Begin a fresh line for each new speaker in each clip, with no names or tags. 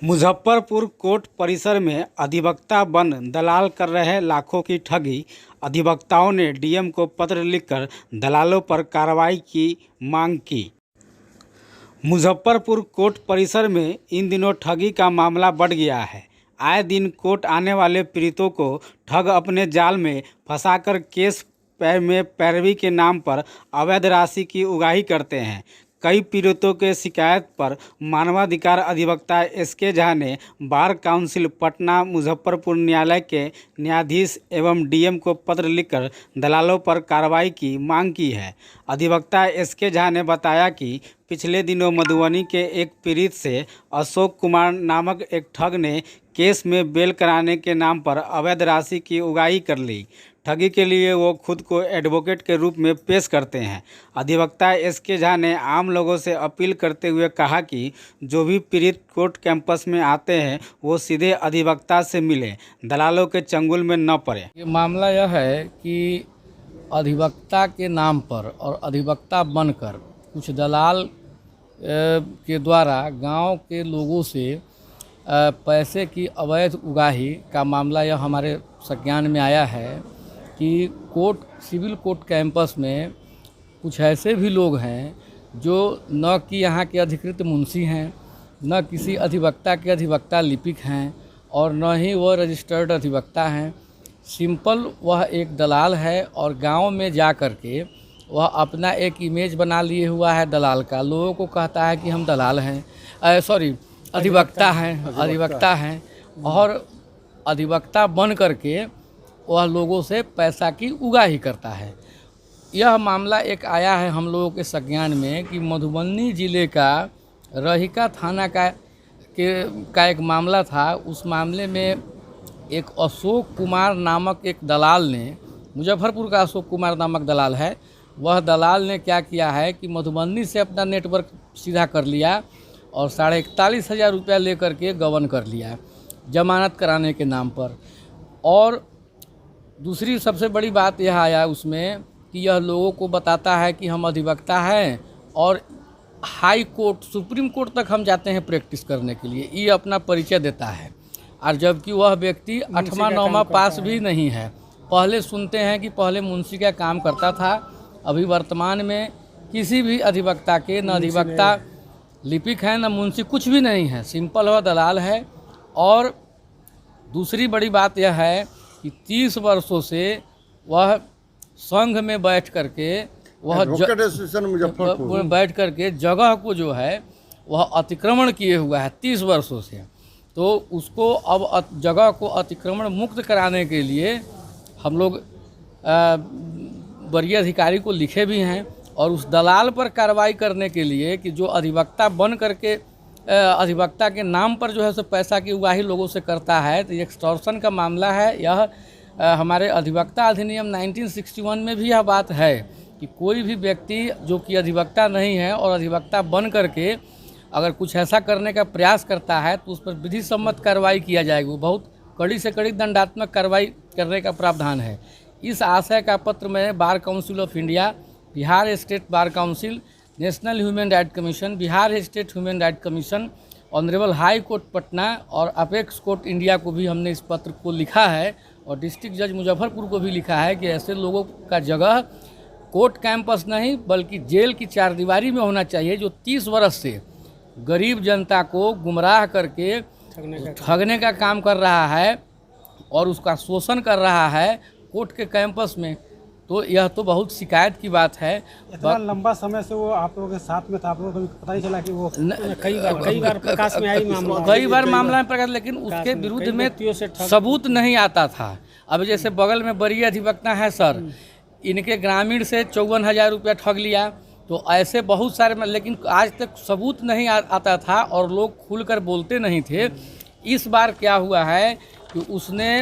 Muzaffarpur court परिसर में अधिवक्ता बन दलाल कर रहे लाखों की ठगी। अधिवक्ताओं ने डीएम को पत्र लिखकर दलालों पर कार्रवाई की मांग की। मुजफ्फरपुर कोर्ट परिसर में इन दिनों ठगी का मामला बढ़ गया है। आए दिन कोर्ट आने वाले पीड़ितों को ठग अपने जाल में फंसाकर केस में पैरवी के नाम पर अवैध राशि की उगाही करते हैं। कई पीड़ितों के शिकायत पर मानवाधिकार अधिवक्ता एसके झा ने बार काउंसिल पटना मुजफ्फरपुर न्यायालय के न्यायाधीश एवं डीएम को पत्र लिखकर दलालों पर कार्रवाई की मांग की है। अधिवक्ता एसके झा ने बताया कि पिछले दिनों मधुबनी के एक पीड़ित से अशोक कुमार नामक एक ठग ने केस में बेल कराने के नाम पर अवैध राशि की उगाही कर ली। ठगी के लिए वो खुद को एडवोकेट के रूप में पेश करते हैं। अधिवक्ता एसके झा ने आम लोगों से अपील करते हुए कहा कि जो भी पीड़ित कोर्ट कैंपस में आते हैं वो सीधे अधिवक्ता से मिले, दलालों के चंगुल में न पड़े।
ये मामला यह है कि अधिवक्ता के नाम पर और अधिवक्ता बनकर कुछ दलाल के द्वारा गांव के लोगों से पैसे की अवैध उगाही का मामला यह हमारे संज्ञान में आया है कि सिविल कोर्ट कैंपस में कुछ ऐसे भी लोग हैं जो न कि यहाँ के अधिकृत मुंशी हैं, न किसी अधिवक्ता के अधिवक्ता लिपिक हैं और न ही वह रजिस्टर्ड अधिवक्ता हैं। सिंपल वह एक दलाल है और गांव में जा कर के वह अपना एक इमेज बना लिए हुआ है दलाल का। लोगों को कहता है कि हम दलाल हैं, अधिवक्ता हैं और अधिवक्ता बन करके वह लोगों से पैसा की उगाही करता है। यह मामला एक आया है हम लोगों के संज्ञान में कि मधुबनी ज़िले का रहिका थाना का एक मामला था। उस मामले में एक अशोक कुमार नामक एक दलाल ने, मुजफ्फरपुर का अशोक कुमार नामक दलाल है, वह दलाल ने क्या किया है कि मधुबनी से अपना नेटवर्क सीधा कर लिया और 41,500 रुपया लेकर के गबन कर लिया जमानत कराने के नाम पर। और दूसरी सबसे बड़ी बात यह आया उसमें कि यह लोगों को बताता है कि हम अधिवक्ता हैं और हाई कोर्ट सुप्रीम कोर्ट तक हम जाते हैं प्रैक्टिस करने के लिए, ये अपना परिचय देता है। और जबकि वह व्यक्ति 8वां 9वां पास भी नहीं है। पहले सुनते हैं कि पहले मुंशी का काम करता था, अभी वर्तमान में किसी भी अधिवक्ता के न अधिवक्ता लिपिक है न मुंशी, कुछ भी नहीं है, सिंपल वह दलाल है। और दूसरी बड़ी बात यह है कि 30 वर्षों से वह संघ में बैठ करके बैठ करके जगह को जो है वह अतिक्रमण किए हुआ है 30 वर्षों से। तो उसको अब जगह को अतिक्रमण मुक्त कराने के लिए हम लोग वरीय अधिकारी को लिखे भी हैं और उस दलाल पर कार्रवाई करने के लिए कि जो अधिवक्ता बन करके अधिवक्ता के नाम पर जो है सो पैसा की उगाही लोगों से करता है। तो ये एक्सटॉर्शन का मामला है। यह हमारे अधिवक्ता अधिनियम 1961 में भी यह बात है कि कोई भी व्यक्ति जो कि अधिवक्ता नहीं है और अधिवक्ता बन करके अगर कुछ ऐसा करने का प्रयास करता है तो उस पर विधि सम्मत कार्रवाई किया जाएगी। वो बहुत कड़ी से कड़ी दंडात्मक कार्रवाई करने का प्रावधान है। इस आशय का पत्र में bar council of India, Bihar state bar council, national human right commission, Bihar state human right commission, honourable high court Patna और अपेक्स कोर्ट इंडिया को भी हमने इस पत्र को लिखा है और डिस्ट्रिक्ट जज मुजफ्फरपुर को भी लिखा है कि ऐसे लोगों का जगह कोर्ट कैंपस नहीं बल्कि जेल की चारदीवारी में होना चाहिए, जो 30 वर्ष से गरीब जनता को गुमराह करके ठगने का काम कर रहा है और उसका शोषण कर रहा है कोर्ट के कैंपस में। तो यह तो बहुत शिकायत की बात है।
इतना लंबा समय से वो आप लोगों के साथ में था, आप लोगों को पता नहीं चला कि वो कई बार प्रकाश में आई मामला,
कई बार मामला में प्रकाश, लेकिन उसके विरुद्ध में सबूत नहीं आता था। अब जैसे बगल में वरीय अधिवक्ता है सर, इनके ग्रामीण से 54,000 रुपया ठग लिया, तो ऐसे बहुत सारे, लेकिन आज तक सबूत नहीं आता था और लोग खुलकर बोलते नहीं थे। इस बार क्या हुआ है कि उसने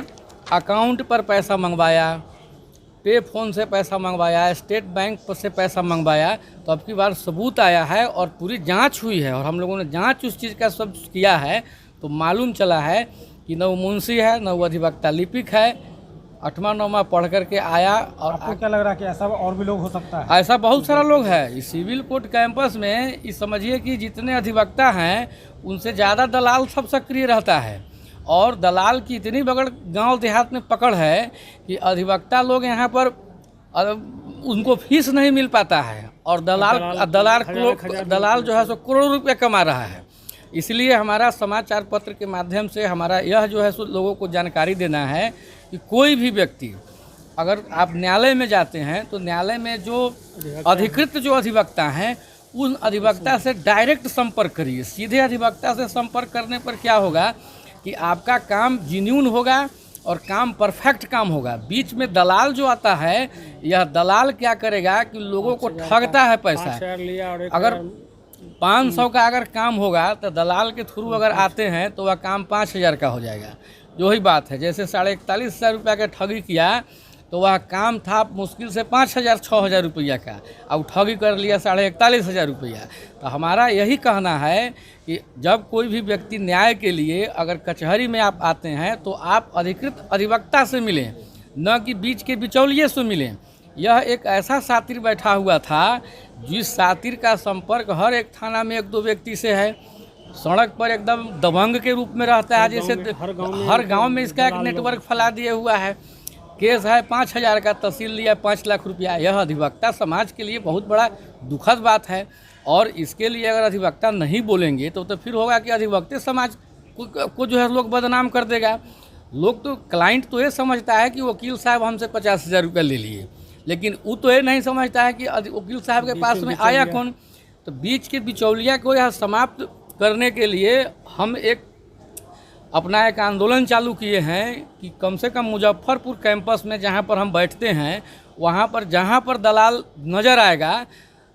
अकाउंट पर पैसा मंगवाया, पे फोन से पैसा मंगवाया, स्टेट बैंक पर से पैसा मंगवाया, तो अब की बार सबूत आया है और पूरी जांच हुई है और हम लोगों ने जांच उस चीज़ का सब किया है। तो मालूम चला है कि न वो मुंशी है, न वो अधिवक्ता लिपिक है 8वां 9वां पढ़ करके आया। और
आपको क्या लग रहा है कि ऐसा और भी लोग हो सकता है?
ऐसा बहुत सारा लोग है इस सिविल कोर्ट कैंपस में। इस समझिए कि जितने अधिवक्ता हैं उनसे ज़्यादा दलाल सब सक्रिय रहता है, और दलाल की इतनी बगड़ गांव देहात में पकड़ है कि अधिवक्ता लोग यहाँ पर उनको फीस नहीं मिल पाता है, और दलाल जो है सो करोड़ों रुपये कमा रहा है। इसलिए हमारा समाचार पत्र के माध्यम से हमारा यह जो है सो लोगों को जानकारी देना है कि कोई भी व्यक्ति, अगर आप न्यायालय में जाते हैं तो न्यायालय में जो अधिकृत जो अधिवक्ता हैं उन अधिवक्ता से डायरेक्ट संपर्क करिए। सीधे अधिवक्ता से संपर्क करने पर क्या होगा कि आपका काम जेन्युइन होगा और काम परफेक्ट काम होगा। बीच में दलाल जो आता है, यह दलाल क्या करेगा कि लोगों को ठगता है पैसा। अगर 500 का अगर काम होगा तो दलाल के थ्रू अगर आते हैं तो वह काम 5000 का हो जाएगा। जो ही बात है, जैसे 41,500 रुपये का ठगी किया तो वह काम था मुश्किल से 5,000-6,000 रुपया का, अब ठगी कर लिया 41,500 रुपया। तो हमारा यही कहना है कि जब कोई भी व्यक्ति न्याय के लिए अगर कचहरी में आप आते हैं तो आप अधिकृत अधिवक्ता से मिलें, न कि बीच के बिचौलिए से मिलें। यह एक ऐसा सातिर बैठा हुआ था जिस सातिर का संपर्क हर एक थाना में 1-2 व्यक्ति से है। सड़क पर एकदम दबंग के रूप में रहता है, जैसे हर गांव में इसका एक नेटवर्क फैला दिया हुआ है। केस है 5,000 का, तहसील लिया 5 लाख रुपया। यह अधिवक्ता समाज के लिए बहुत बड़ा दुखद बात है, और इसके लिए अगर अधिवक्ता नहीं बोलेंगे तो फिर होगा कि अधिवक्ता समाज को जो है लोग बदनाम कर देगा। लोग तो क्लाइंट तो ये समझता है कि वकील साहब हमसे 50,000 रुपया ले लिए, लेकिन वो तो ये नहीं समझता है कि वकील साहब के पास में आया कौन। तो बीच के बिचौलिया को यह समाप्त करने के लिए हम अपना एक आंदोलन चालू किए हैं कि कम से कम मुजफ्फरपुर कैंपस में जहाँ पर हम बैठते हैं वहाँ पर जहाँ पर दलाल नज़र आएगा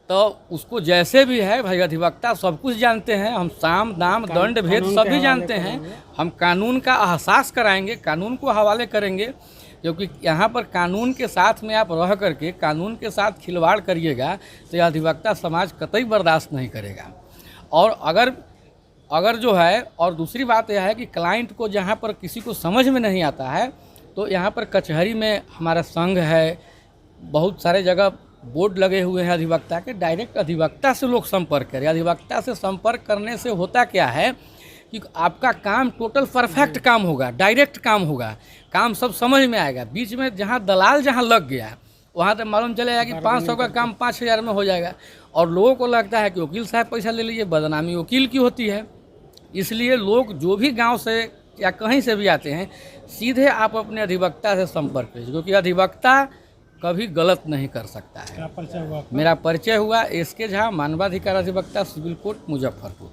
तो उसको जैसे भी है, भाई अधिवक्ता सब कुछ जानते हैं, हम साम दाम दंड भेद सभी जानते हैं। हम कानून का एहसास कराएंगे, कानून को हवाले करेंगे, क्योंकि यहाँ पर कानून के साथ में आप रह करके कानून के साथ खिलवाड़ करिएगा तो यह अधिवक्ता समाज कतई बर्दाश्त नहीं करेगा। और अगर जो है, और दूसरी बात यह है कि क्लाइंट को जहाँ पर किसी को समझ में नहीं आता है तो यहाँ पर कचहरी में हमारा संघ है, बहुत सारे जगह बोर्ड लगे हुए हैं अधिवक्ता के। डायरेक्ट अधिवक्ता से लोग संपर्क करें। अधिवक्ता से संपर्क करने से होता क्या है कि आपका काम टोटल परफेक्ट काम होगा, डायरेक्ट काम होगा, काम सब समझ में आएगा। बीच में जहाँ दलाल जहाँ लग गया वहाँ तो मालूम चलेगा कि 500 का काम 5,000 में हो जाएगा, और लोगों को लगता है कि वकील साहब पैसा ले लीजिए, बदनामी वकील की होती है। इसलिए लोग जो भी गांव से या कहीं से भी आते हैं सीधे आप अपने अधिवक्ता से संपर्क कीजिए, क्योंकि अधिवक्ता कभी गलत नहीं कर सकता है। मेरा परिचय हुआ SK झा, मानवाधिकार अधिवक्ता, सिविल कोर्ट, मुजफ्फरपुर।